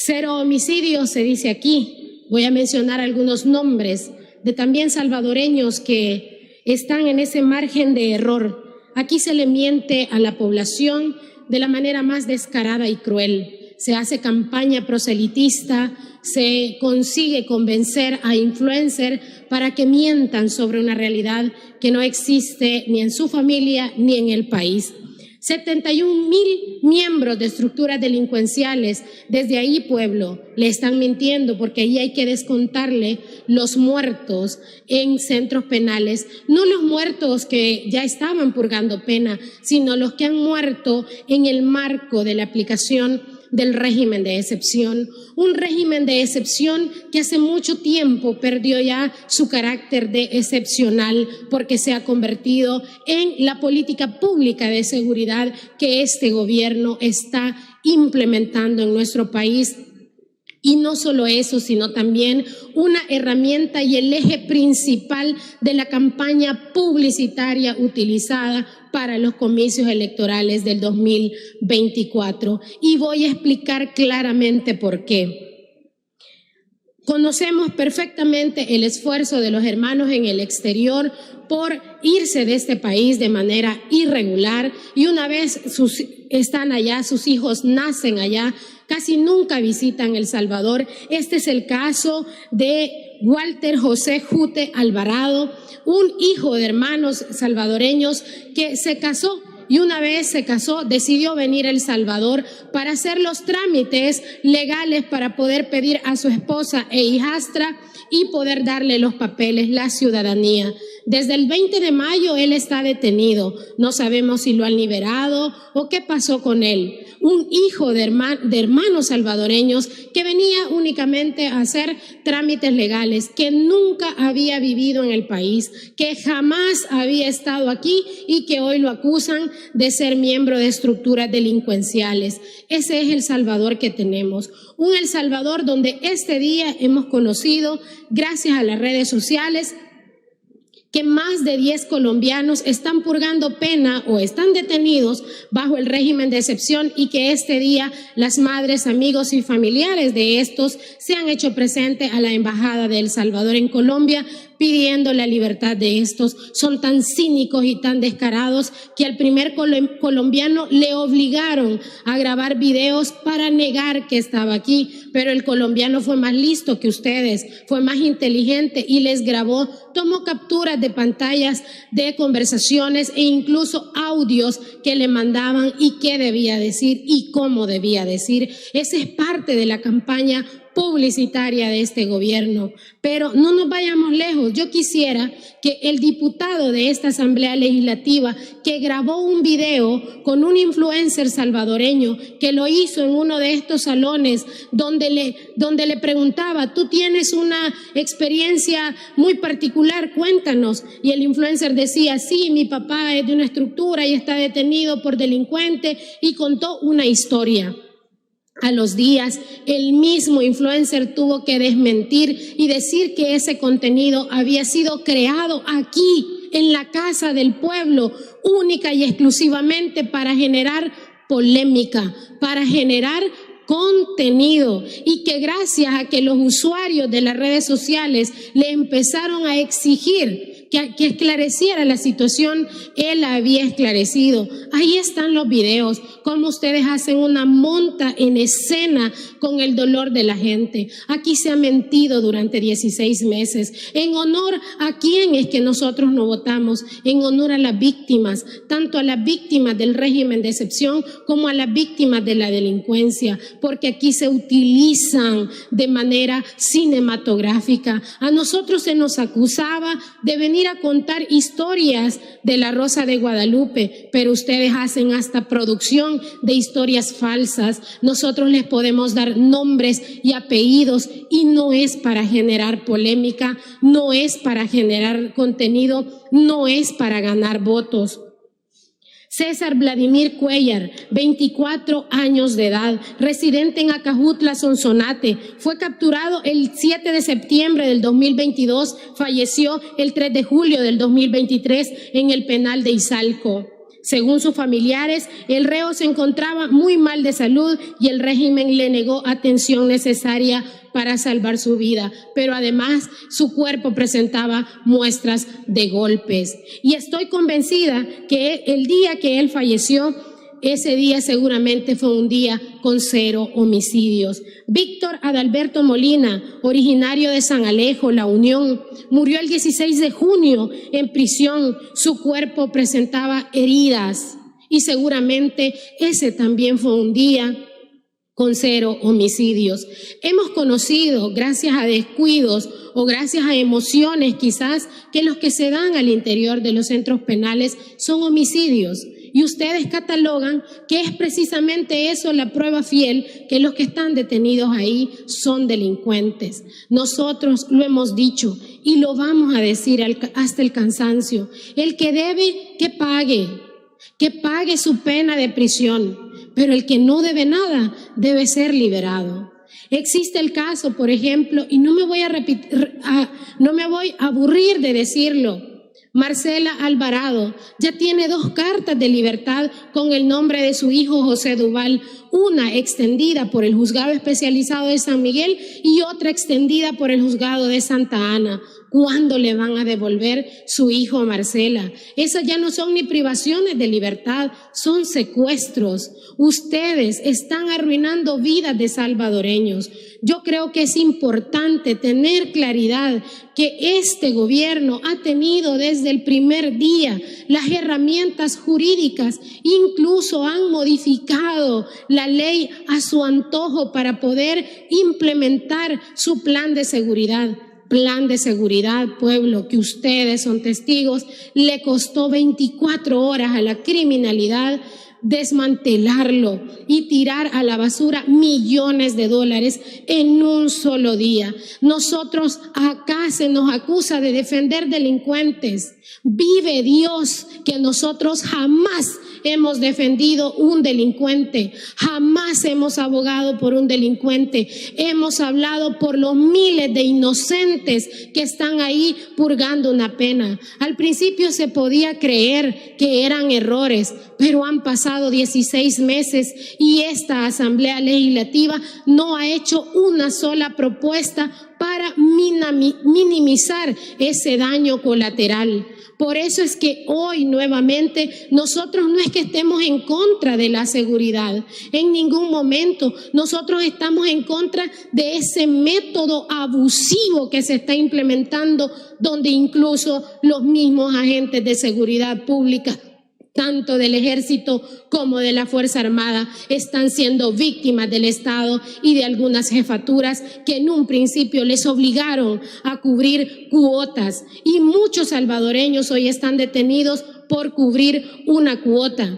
Cero homicidios, se dice aquí. Voy a mencionar algunos nombres de también salvadoreños que están en ese margen de error. Aquí se le miente a la población de la manera más descarada y cruel. Se hace campaña proselitista, se consigue convencer a influencers para que mientan sobre una realidad que no existe ni en su familia ni en el país. 71,000 miembros de estructuras delincuenciales, desde ahí, pueblo, le están mintiendo, porque ahí hay que descontarle los muertos en centros penales, no los muertos que ya estaban purgando pena, sino los que han muerto en el marco de la aplicación del régimen de excepción, un régimen de excepción que hace mucho tiempo perdió ya su carácter de excepcional, porque se ha convertido en la política pública de seguridad que este gobierno está implementando en nuestro país. Y no solo eso, sino también una herramienta y el eje principal de la campaña publicitaria utilizada para los comicios electorales del 2024. Y voy a explicar claramente por qué. Conocemos perfectamente el esfuerzo de los hermanos en el exterior por irse de este país de manera irregular, y una vez están allá, sus hijos nacen allá, casi nunca visitan El Salvador. Este es el caso de Walter José Jute Alvarado, un hijo de hermanos salvadoreños que se casó, y una vez se casó decidió venir a El Salvador para hacer los trámites legales para poder pedir a su esposa e hijastra y poder darle los papeles, la ciudadanía. Desde el 20 de mayo él está detenido. No sabemos si lo han liberado o qué pasó con él. Un hijo de hermanos salvadoreños que venía únicamente a hacer trámites legales, que nunca había vivido en el país, que jamás había estado aquí y que hoy lo acusan de ser miembro de estructuras delincuenciales. Ese es El Salvador que tenemos. Un El Salvador donde este día hemos conocido, gracias a las redes sociales, que más de 10 colombianos están purgando pena o están detenidos bajo el régimen de excepción, y que este día las madres, amigos y familiares de estos se han hecho presente a la Embajada de El Salvador en Colombia pidiendo la libertad de estos. Son tan cínicos y tan descarados que al primer colombiano le obligaron a grabar videos para negar que estaba aquí, pero el colombiano fue más listo que ustedes, fue más inteligente y les grabó, tomó capturas de pantallas de conversaciones e incluso audios que le mandaban y qué debía decir y cómo debía decir. Esa es parte de la campaña publicitaria de este gobierno. Pero no nos vayamos lejos. Yo quisiera que el diputado de esta Asamblea Legislativa, que grabó un video con un influencer salvadoreño, que lo hizo en uno de estos salones donde le preguntaba: tú tienes una experiencia muy particular, cuéntanos. Y el influencer decía: sí, mi papá es de una estructura y está detenido por delincuente, y contó una historia. A los días, el mismo influencer tuvo que desmentir y decir que ese contenido había sido creado aquí, en la Casa del Pueblo, única y exclusivamente para generar polémica, para generar contenido, y que gracias a que los usuarios de las redes sociales le empezaron a exigir que esclareciera la situación, él la había esclarecido. Ahí están los videos, cómo ustedes hacen una monta en escena con el dolor de la gente. Aquí se ha mentido durante 16 meses. ¿En honor a quién es que nosotros no votamos? En honor a las víctimas, tanto a las víctimas del régimen de excepción como a las víctimas de la delincuencia, porque aquí se utilizan de manera cinematográfica. A nosotros se nos acusaba de venir a contar historias de la Rosa de Guadalupe, pero ustedes hacen hasta producción de historias falsas. Nosotros les podemos dar nombres y apellidos, y no es para generar polémica, no es para generar contenido, no es para ganar votos. César Vladimir Cuellar, 24 años de edad, residente en Acajutla, Sonsonate, fue capturado el 7 de septiembre del 2022, falleció el 3 de julio del 2023 en el penal de Izalco. Según sus familiares, el reo se encontraba muy mal de salud y el régimen le negó atención necesaria para salvar su vida, pero además su cuerpo presentaba muestras de golpes. Y estoy convencida que el día que él falleció, ese día seguramente fue un día con 0 homicidios. Víctor Adalberto Molina, originario de San Alejo, La Unión, murió el 16 de junio en prisión. Su cuerpo presentaba heridas y seguramente ese también fue un día con 0 homicidios. Hemos conocido, gracias a descuidos o gracias a emociones quizás, que los que se dan al interior de los centros penales son homicidios. Y ustedes catalogan que es precisamente eso la prueba fiel, que los que están detenidos ahí son delincuentes. Nosotros lo hemos dicho y lo vamos a decir hasta el cansancio. El que debe, que pague su pena de prisión, pero el que no debe nada debe ser liberado. Existe el caso, por ejemplo, y no me voy a aburrir de decirlo, Marcela Alvarado ya tiene 2 cartas de libertad con el nombre de su hijo José Duval, una extendida por el Juzgado Especializado de San Miguel y otra extendida por el Juzgado de Santa Ana. ¿Cuándo le van a devolver su hijo a Marcela? Esas ya no son ni privaciones de libertad, son secuestros. Ustedes están arruinando vidas de salvadoreños. Yo creo que es importante tener claridad que este gobierno ha tenido desde el primer día las herramientas jurídicas, incluso han modificado la ley a su antojo para poder implementar su plan de seguridad. Plan de seguridad, pueblo, que ustedes son testigos, le costó 24 horas a la criminalidad desmantelarlo y tirar a la basura millones de dólares en un solo día. Nosotros acá se nos acusa de defender delincuentes. Vive Dios que nosotros jamás hemos defendido un delincuente, jamás hemos abogado por un delincuente, hemos hablado por los miles de inocentes que están ahí purgando una pena. Al principio se podía creer que eran errores, pero han pasado 16 meses y esta Asamblea Legislativa no ha hecho una sola propuesta para minimizar ese daño colateral. Por eso es que hoy nuevamente nosotros no es que estemos en contra de la seguridad, en ningún momento. Nosotros estamos en contra de ese método abusivo que se está implementando, donde incluso los mismos agentes de seguridad pública, tanto del Ejército como de la Fuerza Armada, están siendo víctimas del Estado y de algunas jefaturas que en un principio les obligaron a cubrir cuotas. Y muchos salvadoreños hoy están detenidos por cubrir una cuota.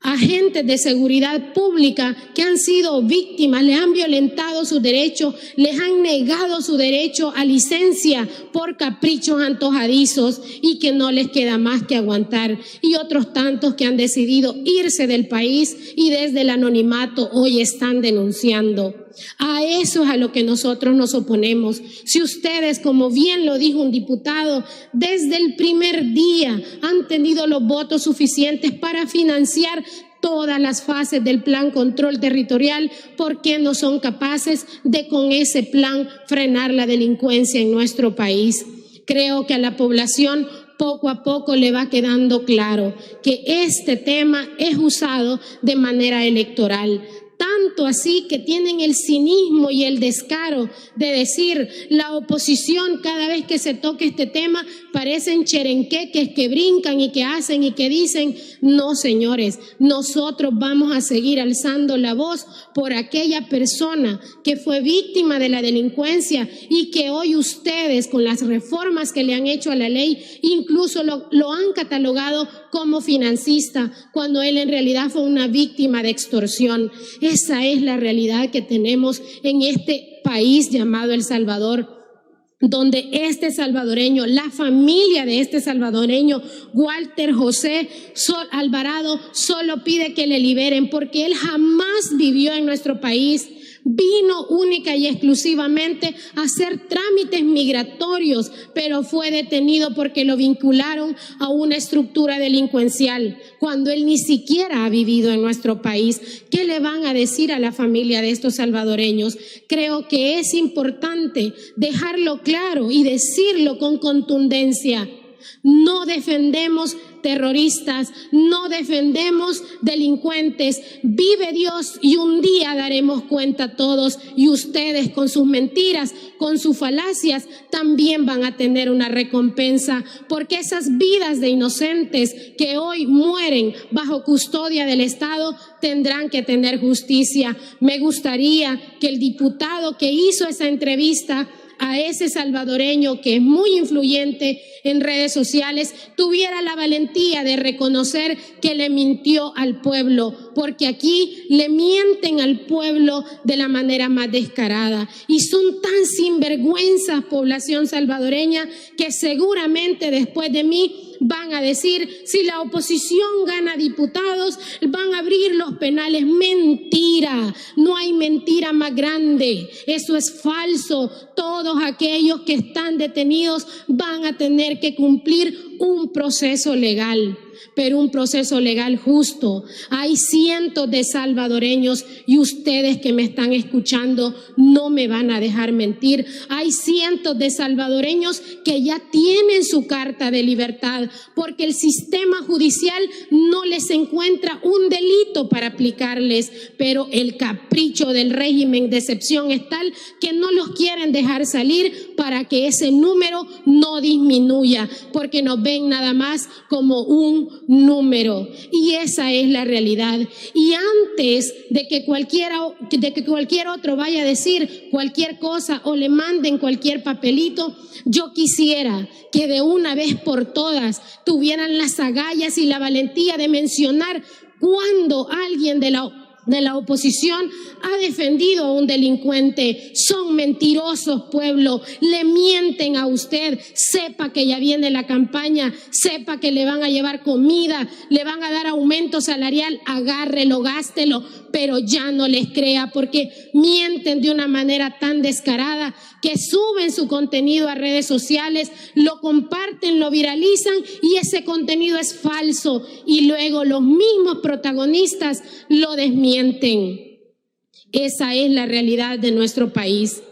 Agentes de seguridad pública que han sido víctimas, les han violentado sus derechos, les han negado su derecho a licencia por caprichos antojadizos y que no les queda más que aguantar. Y otros tantos que han decidido irse del país y desde el anonimato hoy están denunciando. A eso es a lo que nosotros nos oponemos. Si ustedes, como bien lo dijo un diputado, desde el primer día han tenido los votos suficientes para financiar todas las fases del plan control territorial, ¿por qué no son capaces de con ese plan frenar la delincuencia en nuestro país? Creo que a la población poco a poco le va quedando claro que este tema es usado de manera electoral. Tanto así que tienen el cinismo y el descaro de decir la oposición cada vez que se toque este tema parecen cherenqueques que brincan y que hacen y que dicen. No, señores, nosotros vamos a seguir alzando la voz por aquella persona que fue víctima de la delincuencia y que hoy ustedes con las reformas que le han hecho a la ley incluso lo han catalogado como financista cuando él en realidad fue una víctima de extorsión. Esa es la realidad que tenemos en este país llamado El Salvador, donde este salvadoreño, la familia de este salvadoreño, Walter José Alvarado, solo pide que le liberen porque él jamás vivió en nuestro país, Vino única y exclusivamente a hacer trámites migratorios, pero fue detenido porque lo vincularon a una estructura delincuencial, cuando él ni siquiera ha vivido en nuestro país. ¿Qué le van a decir a la familia de estos salvadoreños? Creo que es importante dejarlo claro y decirlo con contundencia. No defendemos terroristas, no defendemos delincuentes. Vive Dios y un día daremos cuenta todos, y ustedes con sus mentiras, con sus falacias, también van a tener una recompensa, porque esas vidas de inocentes que hoy mueren bajo custodia del Estado tendrán que tener justicia. Me gustaría que el diputado que hizo esa entrevista a ese salvadoreño, que es muy influyente en redes sociales, tuviera la valentía de reconocer que le mintió al pueblo, porque aquí le mienten al pueblo de la manera más descarada, y son tan sinvergüenzas, población salvadoreña, que seguramente después de mí van a decir: si la oposición gana diputados, van a abrir los penales. Mentira, no hay mentira más grande, eso es falso. Todos aquellos que están detenidos van a tener que cumplir un proceso legal, pero un proceso legal justo. Hay cientos de salvadoreños, y ustedes que me están escuchando no me van a dejar mentir, hay cientos de salvadoreños que ya tienen su carta de libertad, porque el sistema judicial no les encuentra un delito para aplicarles, pero el capricho del régimen de excepción es tal que no los quieren dejar salir para que ese número no disminuya, porque nos ven nada más como un número, y esa es la realidad. Y antes de que cualquier otro vaya a decir cualquier cosa o le manden cualquier papelito, yo quisiera que de una vez por todas tuvieran las agallas y la valentía de mencionar cuando alguien de la oposición ha defendido a un delincuente. Son mentirosos, pueblo, le mienten a usted. Sepa que ya viene la campaña, sepa que le van a llevar comida, le van a dar aumento salarial, agárrelo, gástelo, pero ya no les crea, porque mienten de una manera tan descarada que suben su contenido a redes sociales, lo comparten, lo viralizan, y ese contenido es falso, y luego los mismos protagonistas lo desmienten. Esa es la realidad de nuestro país.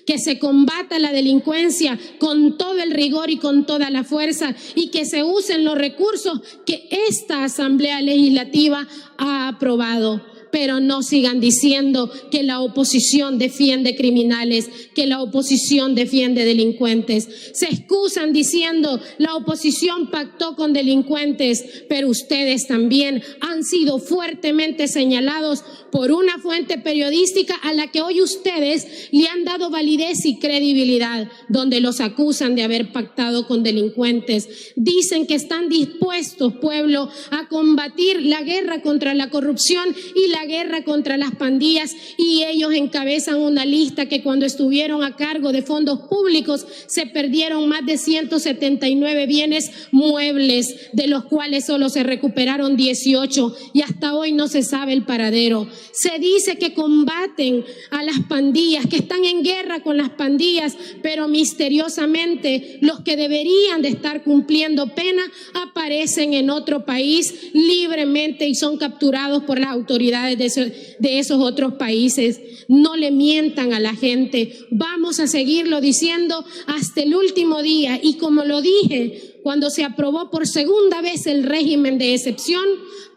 Que se combata la delincuencia con todo el rigor y con toda la fuerza, y que se usen los recursos que esta Asamblea Legislativa ha aprobado. Pero no sigan diciendo que la oposición defiende criminales, que la oposición defiende delincuentes. Se excusan diciendo: la oposición pactó con delincuentes, pero ustedes también han sido fuertemente señalados por una fuente periodística a la que hoy ustedes le han dado validez y credibilidad, donde los acusan de haber pactado con delincuentes. Dicen que están dispuestos, pueblo, a combatir la guerra contra la corrupción y la guerra contra las pandillas, y ellos encabezan una lista que cuando estuvieron a cargo de fondos públicos se perdieron más de 179 bienes muebles, de los cuales solo se recuperaron 18, y hasta hoy no se sabe el paradero. Se dice que combaten a las pandillas, que están en guerra con las pandillas, pero misteriosamente los que deberían de estar cumpliendo pena aparecen en otro país libremente y son capturados por las autoridades de esos otros países. No le mientan a la gente. Vamos a seguirlo diciendo hasta el último día, y como lo dije cuando se aprobó por segunda vez el régimen de excepción,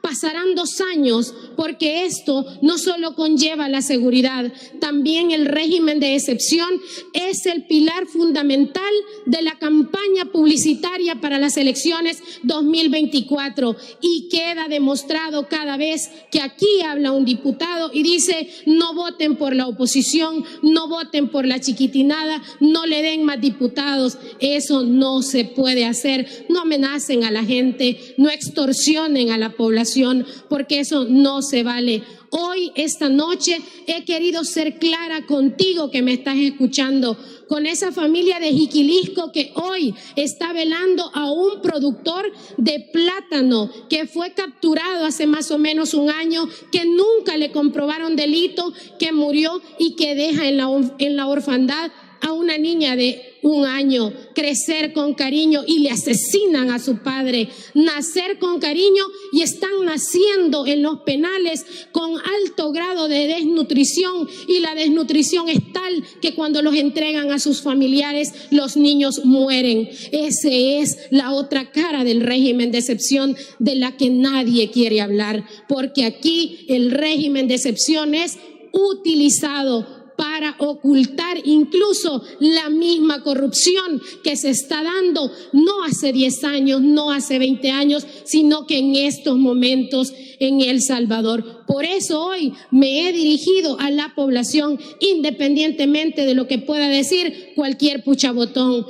pasarán 2 años, porque esto no solo conlleva la seguridad, también el régimen de excepción es el pilar fundamental de la campaña publicitaria para las elecciones 2024, y queda demostrado cada vez que aquí habla un diputado y dice: no voten por la oposición, no voten por la chiquitinada, no le den más diputados. Eso no se puede hacer, hacer, no amenacen a la gente, no extorsionen a la población, porque eso no se vale. Hoy, esta noche, he querido ser clara contigo que me estás escuchando, con esa familia de Jiquilisco que hoy está velando a un productor de plátano que fue capturado hace más o menos un año, que nunca le comprobaron delito, que murió y que deja en la orfandad a una niña de 1 año, crecer con cariño y le asesinan a su padre, nacer con cariño y están naciendo en los penales con alto grado de desnutrición, y la desnutrición es tal que cuando los entregan a sus familiares los niños mueren. Esa es la otra cara del régimen de excepción de la que nadie quiere hablar, porque aquí el régimen de excepción es utilizado para ocultar incluso la misma corrupción que se está dando, no hace 10 años, no hace 20 años, sino que en estos momentos en El Salvador. Por eso hoy me he dirigido a la población, independientemente de lo que pueda decir cualquier puchabotón.